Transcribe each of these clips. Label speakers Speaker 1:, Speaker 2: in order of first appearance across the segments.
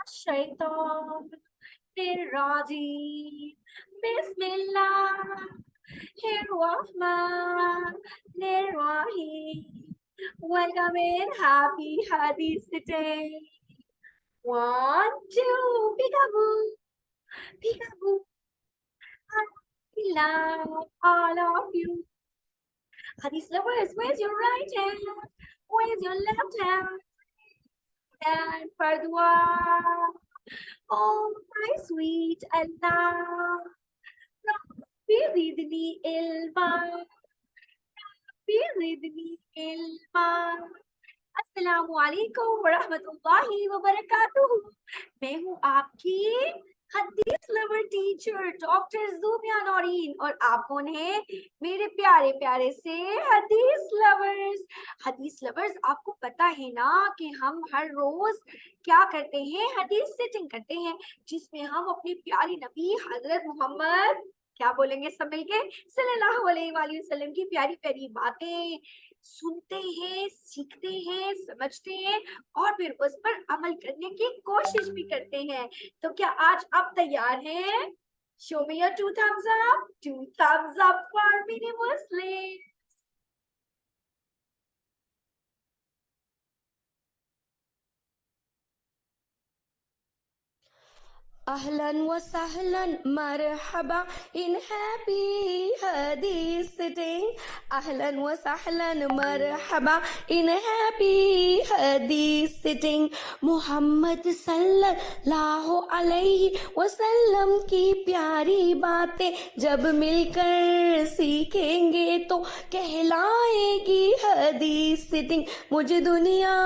Speaker 1: الشيطان الرجيم بسم الله الرحمن الرحيم. Welcome in, happy Hadith today. One, two, peekaboo, peekaboo. I love all of you. Hadith lovers, where's your right hand? Where's your left hand? And for dua. Oh, my sweet Allah. بِزِدْنِي علما بِزِدْنِي علما. السلام علیکم ورحمۃ اللہ وبرکاتہ. میں ہوں آپ کی حدیث lover teacher doctor Zobia Noreen, اور آپ کون ہیں؟ میرے پیارے پیارے سے حدیث لورز. حدیث لورز، آپ کو پتا ہے نا کہ ہم ہر روز کیا کرتے ہیں؟ حدیث سیٹنگ کرتے ہیں، جس میں ہم اپنی پیاری نبی حضرت محمد، کیا بولیں گے سب مل کے، صلی اللہ علیہ وآلہ وسلم کی پیاری پیاری باتیں سنتے ہیں، سیکھتے ہیں، سمجھتے ہیں، اور پھر اس پر عمل کرنے کی کوشش بھی کرتے ہیں. تو کیا آج آپ تیار ہیں؟ Show me your 2 thumbs up. 2 thumbs up for mini Muslim.
Speaker 2: Ahlan wa sahlan marhaba in happy hadith sitting. Ahlan wa sahlan marhaba in happy hadith sitting. Muhammad sallallahu alayhi wasallam की प्यारी बातें जब मिलकर सीखेंगे तो कहलाएगी हदीस सिटिंग. मुझे दुनिया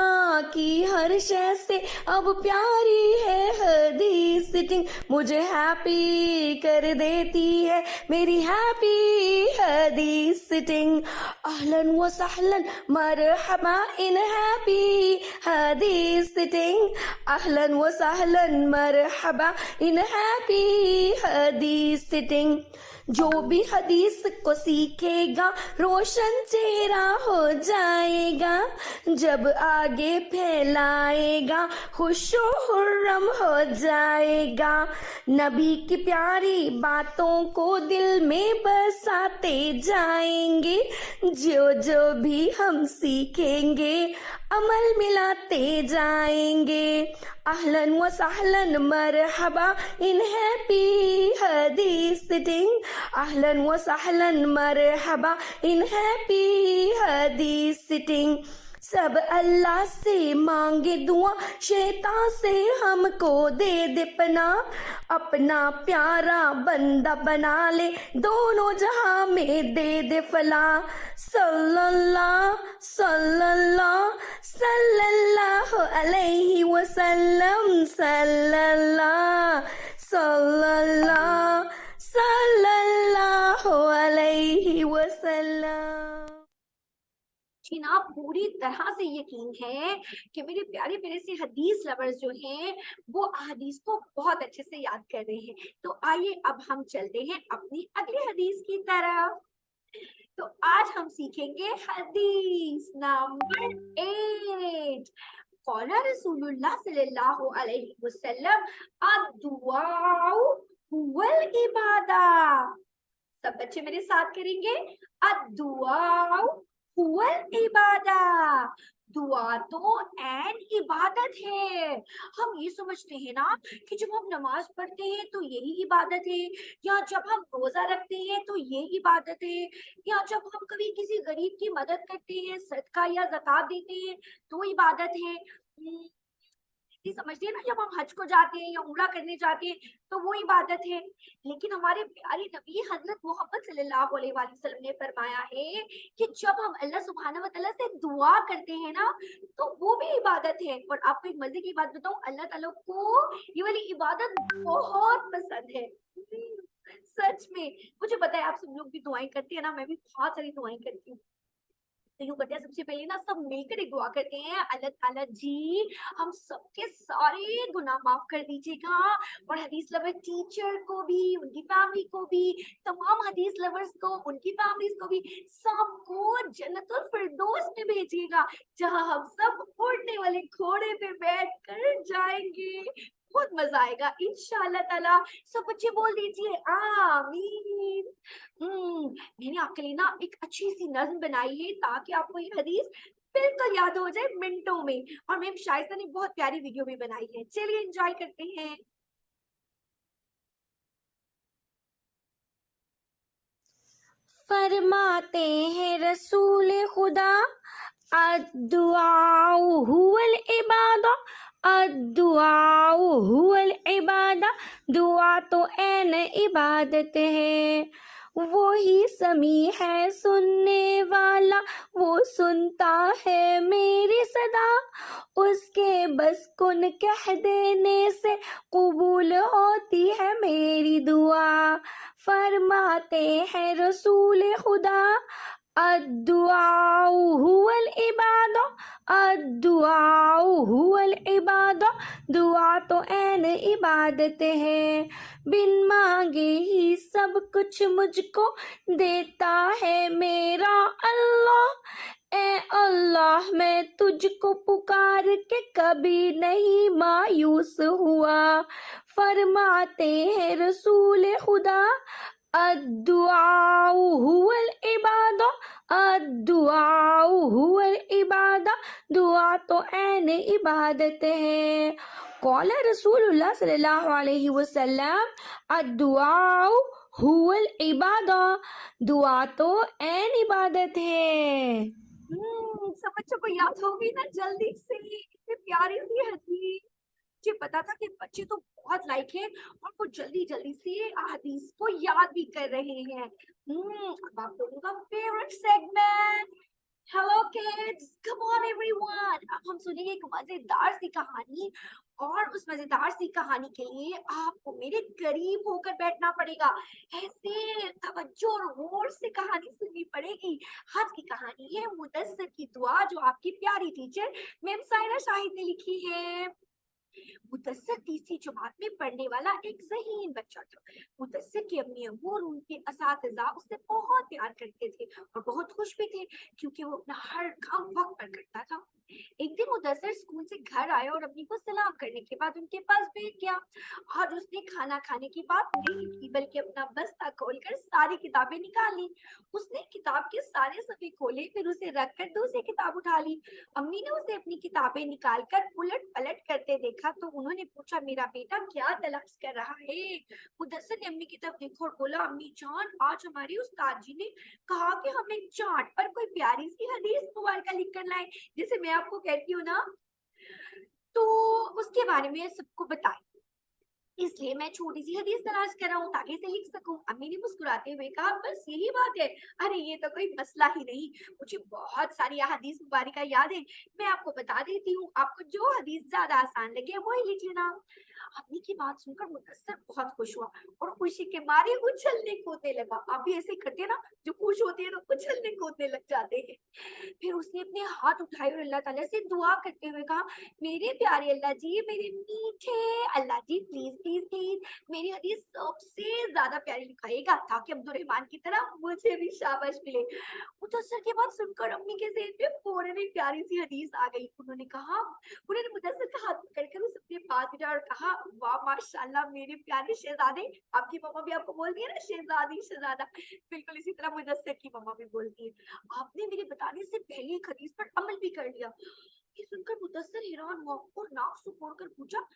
Speaker 2: की हर शय से अब प्यारी है हदीस सिटिंग. مجھے ہیپی کر دیتی ہے میری ہیپی حدیث سٹنگ. اہلاً و سہلاً مرحبا ان ہیپی حدیث سٹنگ. اہلاً و سہلاً مرحبا ان ہیپی حدیث سٹنگ. جو بھی حدیث کو سیکھے گا روشن چہرہ ہو جائے گا. جب آگے پھیلائے گا خوش و خرم ہو جائے گا. نبی کی پیاری باتوں کو دل میں بساتے جائیں گے. جو جو بھی ہم سیکھیں گے عمل ملاتے جائیں گے. اہلاً و سہلاً مرحبا ان ہیپی حدیث سٹنگ. اہلاً و سہلاً مرحبا ان ہیپی حدیث سٹنگ. سب اللہ سے مانگے دعا، شیطان سے ہم کو دے دے پناہ. اپنا پیارا بندہ بنا لے دونوں جہاں میں دے دے فلاح. صلی اللہ صلی اللہ صلی اللہ علیہ وسلم. صلی اللہ صلی اللہ صلی اللہ علیہ وسلم.
Speaker 1: جناب پوری طرح سے یقین ہے کہ میرے پیارے پیارے سے حدیث لورز جو ہیں وہ حدیث کو بہت اچھے سے یاد کر رہے ہیں. تو آئیے اب ہم چلتے ہیں اپنی اگلی حدیث کی طرف. تو آج ہم سیکھیں گے حدیث نمبر 8. قال رسول اللہ صلی اللہ علیہ وسلم الدعاء هو العبادہ. سب بچے میرے ساتھ کریں گے. الدعاء هو العبادہ. دعا تو این عبادت ہے. ہم یہ سمجھتے ہیں نا کہ جب ہم نماز پڑھتے ہیں تو یہی عبادت ہے، یا جب ہم روزہ رکھتے ہیں تو یہ عبادت ہے، یا جب ہم کبھی کسی غریب کی مدد کرتے ہیں، صدقہ یا زکوٰۃ دیتے ہیں تو عبادت ہے. سمجھتے ہیں نا جب ہم حج کو جاتے ہیں یا عمرہ کرنے جاتے ہیں تو وہ عبادت ہے. لیکن ہمارے پیارے نبی حضرت محمد صلی اللہ علیہ وآلہ وسلم نے فرمایا ہے کہ جب ہم اللہ سبحانہ و تعالیٰ سے دعا کرتے ہیں نا تو وہ بھی عبادت ہے. اور آپ کو ایک مزے کی بات بتاؤں، اللہ تعالیٰ کو یہ والی عبادت بہت پسند ہے. سچ میں مجھے پتا ہے آپ سب لوگ بھی دعائیں کرتے ہیں نا، میں بھی بہت ساری دعائیں کرتی ہوں. تو یوں کرتے ہیں، سب سے پہلے نا سب مل کر ایک دعا کرتے ہیں، اللہ تعالیٰ جی ہم سب کے سارے گناہ معاف کر دیجیے گا، اور حدیث لور ٹیچر کو بھی، ان کی فیملی کو بھی، تمام حدیث لورز کو، ان کی فیملیز کو بھی، سب کو جنت الفردوس میں بھیجیے گا، جہاں ہم سب اڑنے والے گھوڑے پہ بیٹھ کر جائیں گے. बहुत मजा आएगा इंशाल्लाह ताला। सब बच्चे बोल दीजिए आमीन। मैंने आपके लिए ना एक अच्छी सी नज्म बनाई है ताकि आपको ये हदीस बिल्कुल याद हो जाए मिनटों में, और मैम शाइस्ता ने बहुत प्यारी वीडियो भी बनाई है, चलिए एंजॉय करते हैं।
Speaker 2: फरमाते हैं रसूल खुदा, अद्दुआउ हुवल इबादा, अद्दुआउ हुवल इबादा, दुआ तो ऐन इबादत है। वही समी है सुनने वाला, वो सुनता है मेरी सदा, उसके बस कुन कह देने से कबूल होती है मेरी दुआ। फरमाते हैं रसूल खुदा, अद्दुआउ हुवल इबादा, अद्दुआउ हुवल इबादा, दुआ तो ऐन इबादत है। बिन मांगे ही सब कुछ मुझको देता है मेरा अल्लाह। ए अल्लाह मैं तुझको पुकार के कभी नहीं मायूस हुआ। फरमाते हैं रसूल खुदा, अद्दुआउ हुवल इबादा, अद्दुआउ हुवल इबादा, दुआ तो ऐन इबादत है। قال رسول اللہ صلی اللہ علیہ وسلم الدعاء हुवल इबादा, दुआ तो ऐन इबादत है।
Speaker 1: सब बच्चों को याद हो गई ना जल्दी से, इतनी प्यारी सी हदीस। मुझे पता था कि बच्चे तो बहुत लाइक है और वो जल्दी जल्दी से हदीस को याद भी कर रहे हैं। अब आप लोगों का favourite segment, hello kids, come on everyone. अब हम सुनेंगे एक मजेदार सी कहानी, और उस मजेदार सी कहानी के लिए आपको मेरे करीब होकर बैठना पड़ेगा, ऐसे तवज्जो और गौर से कहानी सुननी पड़ेगी। आज की कहानी है मुदस्सिर की दुआ, जो आपकी प्यारी टीचर मैम सायरा शाहिद ने लिखी है। मुदस्सिर तीसरी जमात में पढ़ने वाला एक ज़हीन बच्चा था। मुदस्सिर की अम्मी अब्बू और उनके असातिज़ा उससे बहुत प्यार करते थे और बहुत खुश भी थे, क्योंकि वो अपना हर काम वक्त पर करता था। एक दिन मुदस्सिर स्कूल से घर आया और अम्मी को सलाम करने के बाद उनके पास बैठ गया। आज उसने खाना खाने की बात नहीं की, बल्कि अपना बस्ता खोलकर सारी किताबें निकाल ली। उसने किताब के सारे सफ़े खोले, फिर उसे रखकर दूसरी किताब उठा ली। अम्मी ने उसे अपनी किताबें निकालकर उलट पलट करते देखा तो उन्होंने पूछा, मेरा बेटा क्या तलाश कर रहा है? मुदस्सिर ने अम्मी की तरफ देखा और बोला, अम्मी जान, आज हमारे उस्ताद जी ने कहा कि हम एक चार्ट पर कोई प्यारी सी हदीस मुबारका लिख कर लाए, जैसे मैं आपको कहती हूँ ना, तो उसके बारे में सबको बताएं। इसलिए मैं छोटी सी हदीस तलाश कर रहा हूँ ताकि इसे लिख सकूं। अम्मी ने मुस्कुराते हुए कहा, बस यही बात है? अरे ये तो कोई मसला ही नहीं, मुझे बहुत सारी हदीस मुबारका याद है, मैं आपको बता देती हूँ, आपको जो हदीस ज्यादा आसान लगे वही लिख लेना। अम्मी की बात सुनकर मुदस्सिर बहुत खुश हुआ और खुशी के मारे उछलने कूदने लगा। आप भी ऐसे करते हैं ना, जो खुश होते हैं तो उछलने कूदने लग जाते हैं। फिर उसने अपने हाथ उठाए और अल्लाह ताला से दुआ करते हुए कहा, मेरे प्यारे अल्लाह जी, मेरे मीठे अल्लाह जी, प्लीज प्लीज प्लीज मेरी हदीस सबसे ज्यादा प्यारी लिखाइएगा, ताकि अब्दुर्रहमान की तरह मुझे भी शाबाश मिले। मुदस्सिर की बात सुनकर अम्मी के ज़हन में फौरन एक प्यारी सी हदीस आ गई। उन्होंने मुदस्सिर का हाथ पकड़कर उसे अपने पास बिठाया और कहा, वाह माशाल्लाह मेरे प्यारे शहजादे। आपकी मम्मा भी आपको बोलती है ना शहजादी शहजादा, बिल्कुल इसी तरह मुदस्सिर की मम्मा भी बोलती है। आपने मेरे बताने से पहले एक हदीस पर अमल भी कर लिया। ये सुनकर मुदस्सिर हैरान हुआ और नाक सुपोड़कर पूछा,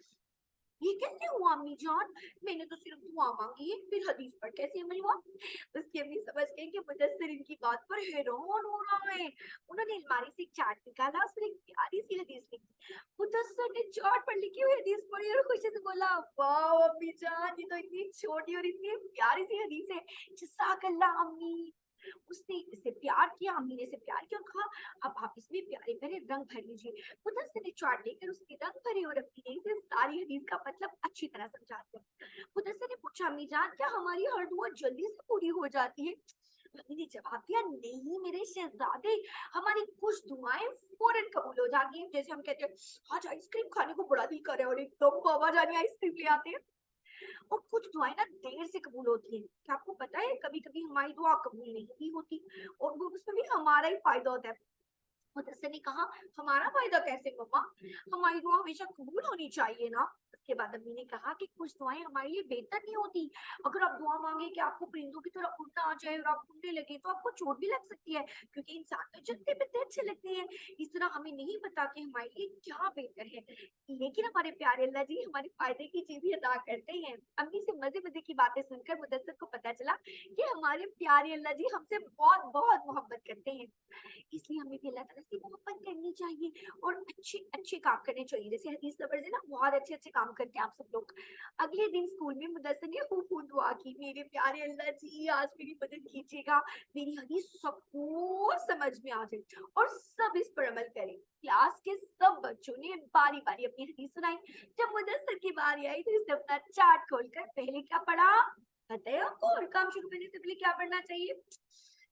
Speaker 1: ये कैसे हुआ अम्मी जान? मैंने तो सिर्फ दुआ मांगी है, फिर हदीस पर कैसे अमल हुआ? उसकी अम्मी समझ गई कि मुदस्सिर इनकी बात पर हैरान हो रहा है। उन्होंने अलमारी से एक चार्ट निकाला, उसमें एक प्यारी सी हदीस लिखी। मुदस्सिर ने चार्ट पर लिखी हुई हदीस पढ़ी और खुशी से बोला, वाह अम्मी जान, ये तो इतनी छोटी और इतनी प्यारी सी हदीस है, जज़ाकल्लाह अम्मी। उसने इसे प्यार किया, अम्मी ने इसे प्यार किया और कहा, अब आप इसमें प्यारे प्यारे रंग भर लीजिए। मुदस्सिर ने चार्ट लेकर उसके रंग भरे और अम्मी ने इसे सारी हदीस का मतलब अच्छी तरह समझा दिया। मुदस्सिर ने पूछा, अम्मी जान, क्या हमारी हर दुआ जल्दी से पूरी हो जाती है? अम्मी ने जवाब दिया, नहीं मेरे शहजादे, हमारी कुछ दुआएं फौरन कबूल हो जाती हैं। जैसे हम कहते हैं, आज आइसक्रीम खाने को बड़ा दिल कर रहा है, और एकदम बाबा जानी आइसक्रीम ले आते हैं। और कुछ दुआएं ना देर से कबूल होती हैं। क्या आपको पता है, कभी कभी हमारी दुआ कबूल नहीं भी होती, और वो उसमें भी हमारा ही फायदा होता है। मुदस्सिर ने कहा, हमारा फायदा कैसे मम्मा? हमारी दुआ हमेशा कबूल होनी चाहिए ना। उसके बाद अम्मी ने कहा कि कुछ दुआएं हमारे लिए बेहतर नहीं होती। अगर आप दुआ मांगे कि आपको परिंदों की तरह उड़ना आ जाए और आप उड़ने लगे तो आपको चोट भी लग सकती है, क्योंकि इंसान तो चलते फिरते अच्छे लगते हैं। इस तरह हमें नहीं पता कि हमारे लिए क्या बेहतर है, लेकिन हमारे प्यारे अल्लाह जी हमारे फायदे की चीजें अदा करते हैं। अम्मी से मजे मजे की बातें सुनकर मुदस्सिर को पता चला कि हमारे प्यारे अल्लाह जी हमसे बहुत बहुत मोहब्बत करते हैं, इसलिए हमें भी अल्लाह ताला से मोहब्बत करनी चाहिए और अच्छे अच्छे काम करने चाहिए। जैसे हदीस लवर्स है ना, बहुत अच्छे अच्छे काम करते हैं आप सब लोग। अगले दिन स्कूल में मुदस्सिर ने खूब दुआ की, मेरे प्यारे अल्लाह जी आज मेरी मदद कीजिएगा, मेरी हदीस सबको समझ में आ जाए और सब इस पर अमल करें। क्लास के सब बच्चों ने बारी बारी अपनी हदीस सुनाई। जब मुदस्सिर की बारी आई तो इसने अपना चार्ट खोलकर पहले क्या पढ़ा, बताइए आपको, और काम शुरू करने से पहले क्या पढ़ना चाहिए?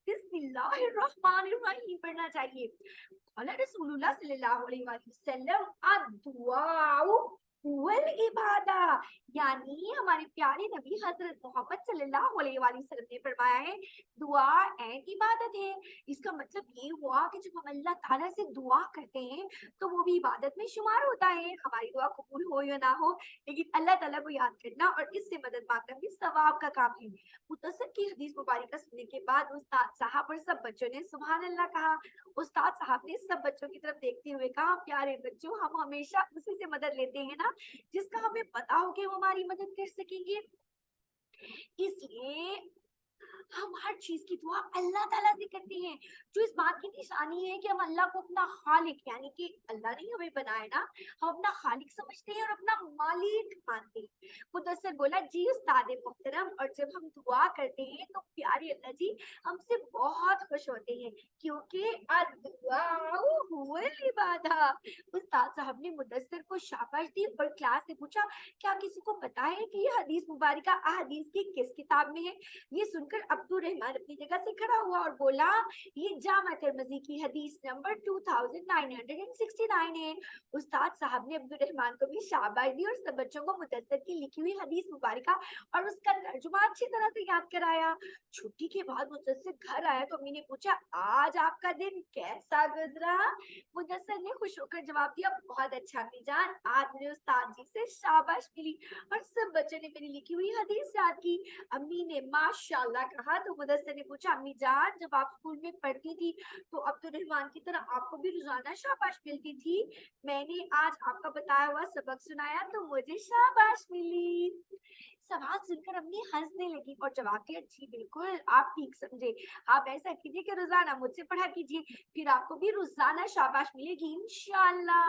Speaker 1: बिस्मिल्लाहिर्रहमानिर्रहीम पढ़ना चाहिए। क़ाला रसूलुल्लाह सल्लल्लाहु अलैहि वसल्लम अद्दुआउ हुवल इबादा, यानी हमारे प्यारे नबी हजरत मोहम्मद सल्लल्लाहु अलैहि वसल्लम ने फरमाया है दुआ एक इबादत है। इसका मतलब ये हुआ कि जब हम अल्लाह ताला से दुआ करते हैं तो वो भी इबादत में शुमार होता है। हमारी दुआ कबूल हो या ना हो, लेकिन अल्लाह ताला को याद करना और इससे मदद मांगना भी सवाब का काम है। मुदस्सिर की हदीस मुबारक सुनने के बाद उस्ताद साहब और सब बच्चों ने सुभान अल्लाह कहा। उस्ताद साहब ने सब बच्चों की तरफ देखते हुए कहा, प्यारे बच्चों हम हमेशा उसी से मदद लेते हैं ना जिसका हमें पता हो कि वो हमारी मदद कर सकेंगे, इसलिए हम हर चीज की दुआ अल्लाह ताला से करते हैं, जो इस बात की निशानी है कि हम अल्लाह को अपना खालिक, यानी कि अल्लाह ने हमें बनाया ना, हम अपना खालिक समझते हैं और अपना मालिक मानते हैं। मुदस्सिर बोला जी उस्ताद मोहतरम, और जब हम दुआ करते हैं तो प्यारे अल्लाह जी हमसे बहुत खुश होते हैं, क्योंकि अद्दुआउ हुवल इबादा। उस्ताद साहब ने मुदस्सिर को शाबाश दी और क्लास से पूछा, क्या किसी को पता है कि ये हदीस मुबारका अहदीस की किस किताब में है? ये सुनकर अब्दुल रहमान अपनी जगह से खड़ा हुआ और बोला, ये जामा तिर्मिज़ी की हदीस नंबर 2969 है। उस्ताद साहब ने अब्दुल रहमान को भी शाबाश दी और सब बच्चों को मुदस्सिर की लिखी हुई हदीस मुबारका और उसका तर्जुमा अच्छी तरह से याद कराया। छुट्टी के बाद मुदस्सिर घर आया तो अम्मी ने पूछा, आज आपका दिन कैसा गुजरा? मुदस्सिर ने खुश होकर जवाब दिया, बहुत अच्छा अम्मी जान, आज मुझे उस्ताद जी से शाबाश मिली और सब बच्चों ने मेरी लिखी हुई हदीस याद की। अम्मी ने माशाल्लाह कहा तो मुदस्सिर ने पूछा, अम्मी जान जब आप स्कूल में पढ़ती थी तो अब्दुल रहमान की तरह आपको भी रोजाना शाबाश मिलती थी? मैंने आज आपका बताया हुआ सबक सुनाया तो मुझे शाबाश मिली। सवाल सुनकर अम्मी हंसने लगी और जवाब दिया, जी बिल्कुल आप ठीक समझे, आप ऐसा कीजिए कि रोजाना मुझसे पढ़ा कीजिए, फिर आपको भी रोजाना शाबाश मिलेगी इंशाल्लाह।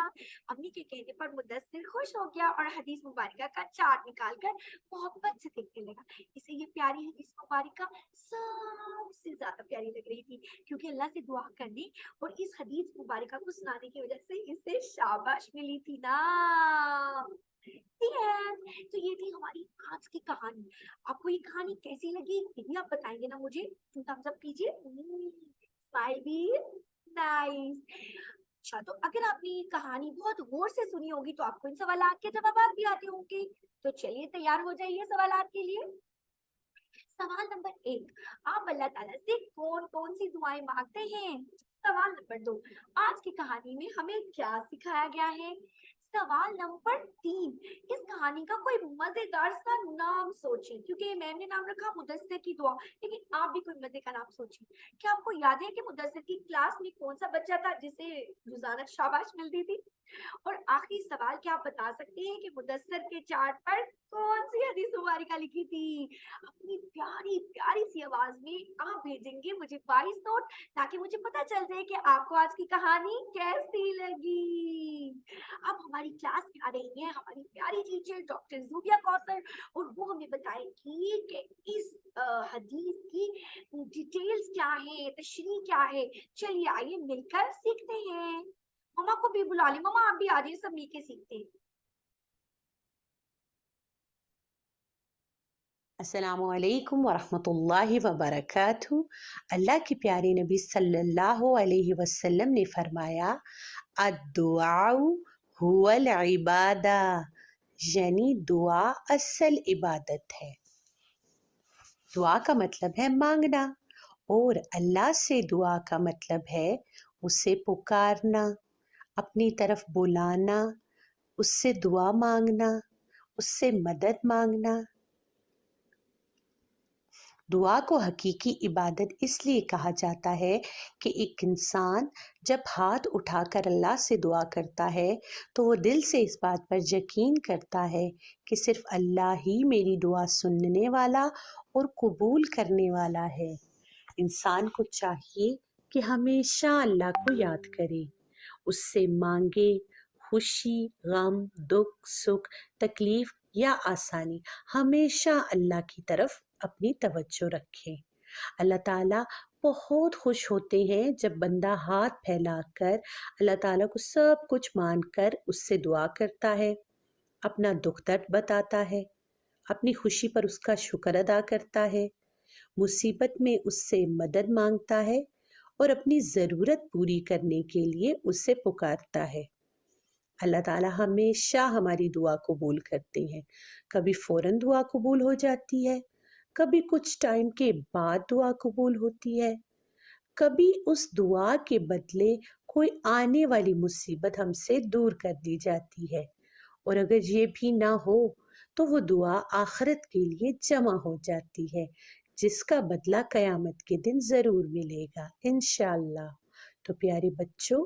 Speaker 1: अम्मी के कहने पर मुदस्सिर खुश हो गया और हदीस मुबारका का चार्ट निकालकर मोहब्बत से देखने लगा। इसे ये प्यारी हदीस मुबारका सबसे ज्यादा प्यारी लग रही थी, क्योंकि अल्लाह से दुआ करने और इस हदीस मुबारका को सुनाने की वजह से इसे शाबाश मिली थी ना। तो ये थी हमारी आज की कहानी। आपको ये कहानी कैसी लगी ये भी आप बताएंगे ना मुझे, थम्स अप कीजिए, स्माइल भी नाइस। अच्छा, तो अगर आपने ये कहानी बहुत गौर से सुनी होगी तो आपको इन सवालात के जवाब भी आते होंगे। तो चलिए तैयार हो जाइए सवालात के लिए। सवाल नंबर 1, आप अल्लाह ताला से कौन कौन सी दुआएं मांगते हैं? सवाल नंबर 2, आज की कहानी में हमें क्या सिखाया गया है? सवाल नंबर 3, इस कहानी का कोई मजेदार सा नाम सोचें, क्योंकि मैम ने नाम रखा मुदस्सिर की दुआ, लेकिन आप भी कोई मजे का नाम सोचें। क्या आपको याद है कि मुदस्सिर की क्लास में कौन सा बच्चा था जिसे रोजाना शाबाश मिलती थी? और आखिरी सवाल, क्या आप बता सकते हैं कि मुदस्सिर के चार्ट पर कौन सी हदीस मुबारका लिखी थी? अपनी प्यारी प्यारी सी आवाज में आप भेजेंगे मुझे वॉइस नोट, ताकि मुझे पता चल जाए कि आपको आज की कहानी कैसी लगी। अब हमारी क्लास में आ रही है हमारी प्यारी टीचर डॉक्टर ज़ूबिया कौसर, और वो हमें बताएंगी कि इस हदीस की डिटेल्स क्या है, तशरीह क्या है। चलिए आइए मिलकर सीखते हैं। मम्मा को भी बुला ली, मम्मा आप भी आ जाइए, सब मिलके सीखते हैं।
Speaker 3: अस्सलामु अलैकुम वरहमतुल्लाहि वबरकातुहू। अल्लाह के प्यारे नबी सल्लल्लाहु अलैहि वसल्लम ने फरमाया, अद्दुआउ हुवल इबादा, यानी दुआ असल इबादत है। दुआ का मतलब है मांगना, और अल्लाह से दुआ का मतलब है उसे पुकारना, अपनी तरफ बुलाना, उससे दुआ मांगना, اس سے مدد مانگنا۔ دعا کو حقیقی عبادت اس لیے کہا جاتا ہے کہ ایک انسان جب ہاتھ اٹھا کر اللہ سے دعا کرتا ہے تو وہ دل سے اس بات پر یقین کرتا ہے کہ صرف اللہ ہی میری دعا سننے والا اور قبول کرنے والا ہے۔ انسان کو چاہیے کہ ہمیشہ اللہ کو یاد کرے، اس سے مانگے، خوشی، غم، دکھ، سکھ، تکلیف یا آسانی، ہمیشہ اللہ کی طرف اپنی توجہ رکھیں۔ اللہ تعالیٰ بہت خوش ہوتے ہیں جب بندہ ہاتھ پھیلا کر اللہ تعالیٰ کو سب کچھ مان کر اس سے دعا کرتا ہے، اپنا دکھ درد بتاتا ہے، اپنی خوشی پر اس کا شکر ادا کرتا ہے، مصیبت میں اس سے مدد مانگتا ہے اور اپنی ضرورت پوری کرنے کے لیے اس سے پکارتا ہے۔ اللہ تعالیٰ ہمیشہ ہماری دعا قبول کرتے ہیں، کبھی فوراً دعا قبول ہو جاتی ہے، کبھی کچھ ٹائم کے بعد دعا قبول ہوتی ہے، کبھی اس دعا کے بدلے کوئی آنے والی مصیبت ہم سے دور کر دی جاتی ہے، اور اگر یہ بھی نہ ہو تو وہ دعا آخرت کے لیے جمع ہو جاتی ہے، جس کا بدلہ قیامت کے دن ضرور ملے گا انشاءاللہ۔ تو پیارے بچوں،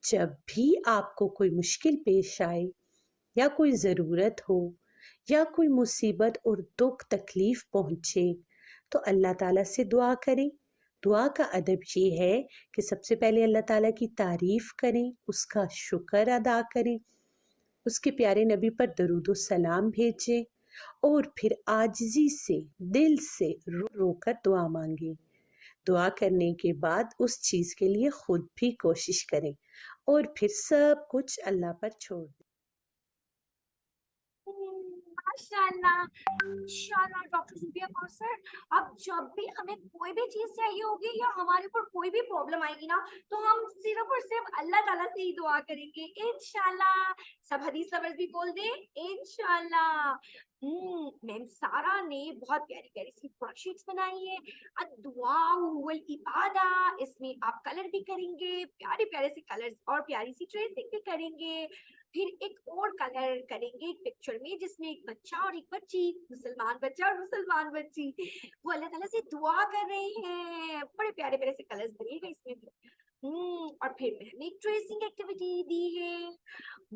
Speaker 3: جب بھی آپ کو کوئی مشکل پیش آئے یا کوئی ضرورت ہو یا کوئی مصیبت اور دکھ تکلیف پہنچے تو اللہ تعالیٰ سے دعا کریں۔ دعا کا ادب یہ ہے کہ سب سے پہلے اللہ تعالیٰ کی تعریف کریں، اس کا شکر ادا کریں، اس کے پیارے نبی پر درود و سلام بھیجیں اور پھر عاجزی سے دل سے رو رو کر دعا مانگیں۔ دعا کرنے کے بعد اس چیز کے لیے خود بھی کوشش کریں اور پھر سب کچھ اللہ پر چھوڑ دیں۔
Speaker 1: ماشاءاللہ انشاءاللہ ڈاکٹر زبیہ کوثر، اب جب بھی ہمیں کوئی بھی چیز چاہیے ہوگی یا ہمارے اوپر کوئی بھی پرابلم آئے گی نا تو ہم صرف اور صرف اللہ تعالیٰ سے ہی دعا کریں گے انشاءاللہ۔ سب حدیث لورز بھی بول دیں انشاءاللہ۔ میم سارا نے بہت پیاری پیاری سی ورک شیٹس بنائی ہے، الدعاء هو العبادہ، اس میں آپ کلر بھی کریں گے، پیارے پیارے سے کلرز اور پیاری سی ٹریسنگ بھی کریں گے، پھر ایک اور کلر کریں گے ایک پکچر میں جس میں ایک بچہ اور ایک بچی، مسلمان بچہ اور مسلمان بچی، وہ اللہ تعالیٰ سے دعا کر رہے ہیں، بڑے پیارے پیارے سے کلرز بنے گا اس میں بھی۔ اور پھر میں نے ایک ٹریسنگ ایکٹیویٹی دی ہے،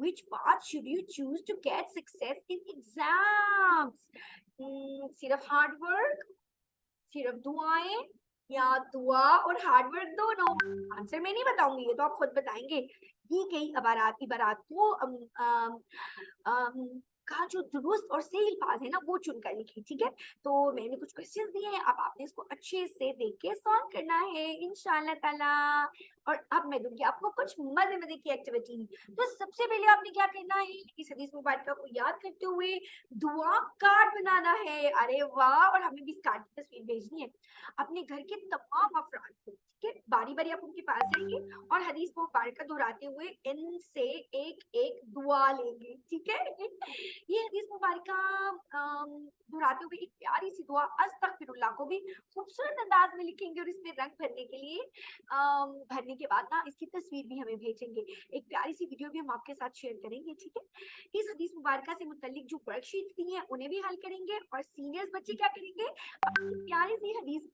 Speaker 1: which path should you choose to get success in exams؟ صرف ہارڈ ورک، صرف دعائیں، یا دعا اور ہارڈ ورک دونوں؟ آنسر میں نہیں بتاؤں گی، یہ تو آپ خود بتائیں گے۔ یہ کئی عبارات کو کا جو درست اور صحیح الفاظ ہے نا وہ چن کر لکھی، ٹھیک ہے؟ تو میں نے کچھ کوشچنز دیے ہیں، اب آپ نے اس کو اچھے سے دیکھ کے سالو کرنا ہے انشاءاللہ تعالیٰ۔ اور اب میں دوں گی آپ کو کچھ مزے کی ایکٹیویٹی۔ تو سب سے پہلے آپ نے کیا کرنا ہے، اس حدیث مبارکہ کو یاد کرتے ہوئے دعا کارڈ بنانا ہے۔ ارے واہ، اور ہمیں بھی اس کارڈ کی تصویر بھیجنی ہے اپنے گھر کے تمام افراد کو، ٹھیک ہے؟ باری باری آپ ان کے پاس جائیں گے اور حدیث مبارکہ دہراتے ہوئے ان سے ایک ایک دعا لیں گے، ٹھیک ہے؟ یہ حدیث مبارکہ دہراتے ہوئے ایک پیاری سی دعا استغفر اللہ کو بھی خوبصورت انداز میں لکھیں گے اور اس میں رنگ بھرنے کے لیے بھرنے کے بعد نا اس کی تصویر بھی ہمیں بھیجیں گے، ایک پیاری سی ویڈیو بھی ہم آپ کے ساتھ شیئر کریں گے، ٹھیک ہے؟ اس حدیث مبارکہ سے متعلق جو ورک شیٹس دی ہیں انہیں بھی حل کریں گے، اور سینئرز بچے کیا کریں گے، اپنی پیاری سی حدیث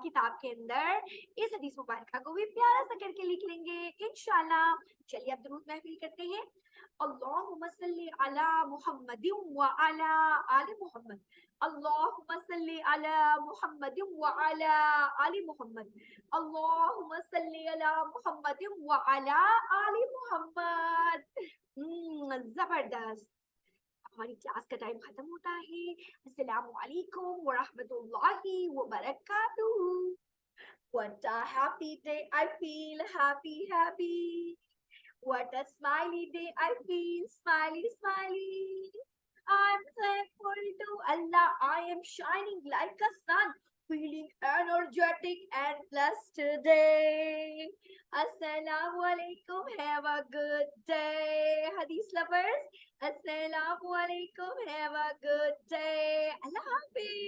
Speaker 1: کتاب کے اندر اس حدیث مبارکہ کو بھی پیارا سا کر کے لکھ لیں گے انشاءاللہ۔ چلیے اب درود محفل کرتے ہیں۔ اللہم صلی علی محمد وعلی آل محمد، اللہم صلی علی محمد وعلی آل محمد، اللہم صلی علی محمد وعلی آل محمد۔ زبردست۔ ہماری کلاس کا ٹائم ختم ہوتا ہے۔ السلام علیکم ورحمۃ اللہ وبرکاتہ۔ What a happy day, I feel happy. What a smiley day, I feel smiley. I'm thankful to Allah, I am shining like a sun, feeling energetic and blessed today. Assalamu alaikum, have a good day. Hadith lovers, assalamu alaikum, have a good day. Allah